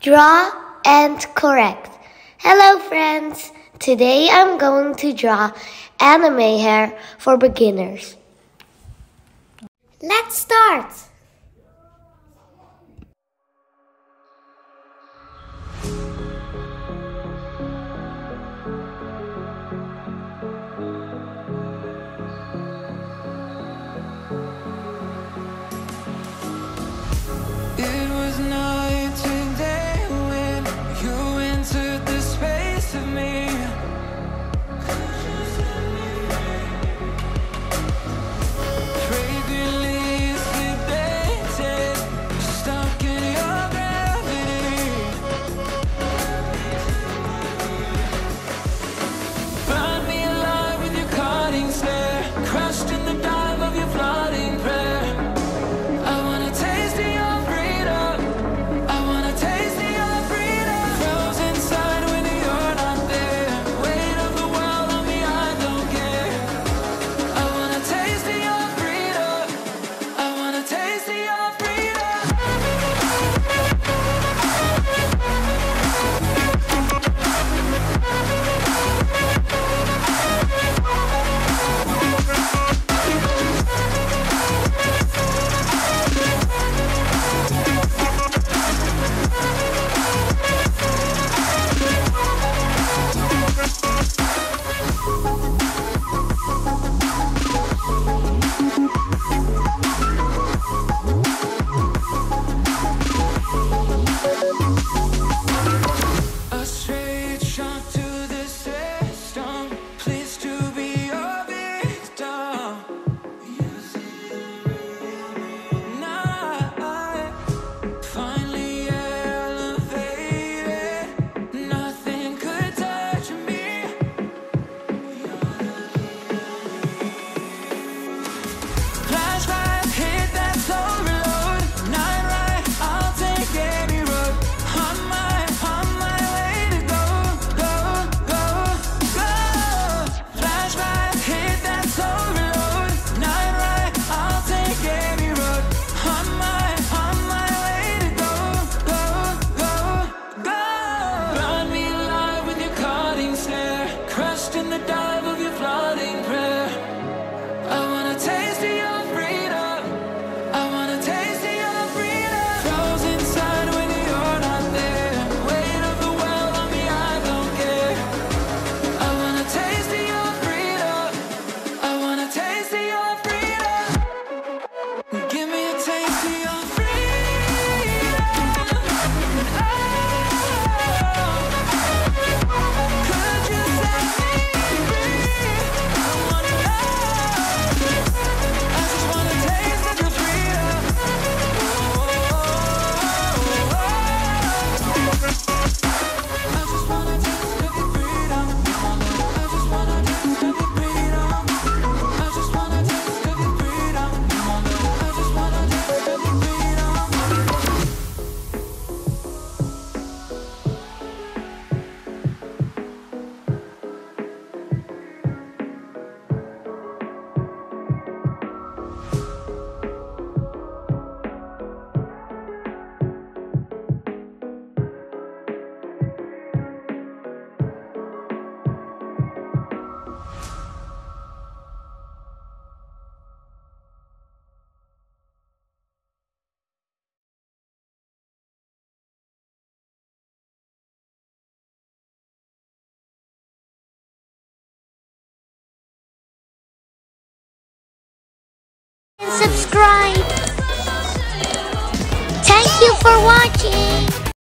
Draw and correct. Hello friends! Today I'm going to draw anime hair for beginners. Let's start! It was night and day when you entered the space of me. Fragrant leaves sedated, stuck in your gravity. Burn me alive with your cutting stare, crushed in the dive of your flooding prayer. I wanna taste of your freedom. I wanna taste of your freedom. Frozen inside when you're not there. Weight of the world on me, I don't care. I wanna taste of your freedom. I wanna taste of your freedom. A straight shot to the system. Pleased to be your victim. Now I finally elevated. Nothing could touch me. Flashlight hit that soul reload. Night ride, I'll take any road. On my way to go, go, go, go. Flashlight hit that soul reload. Night ride, I'll take any road. On my way to go, go, go, go. Burn me alive with your cutting stare, crushed in the dive of your flooding prayer. I wanna taste of your freedom. I wanna taste of your freedom. Frozen inside when you're not there. Weight of the world on me, I don't care. I wanna taste of your freedom. I wanna taste of your freedom. Give me a taste of your freedom. Could you set me free? I wanna know. I just wanna taste of your freedom. I just wanna taste of your freedom. I just wanna taste of your freedom. I just wanna taste of your freedom. I just wanna taste of your freedom. Subscribe. Thank you for watching.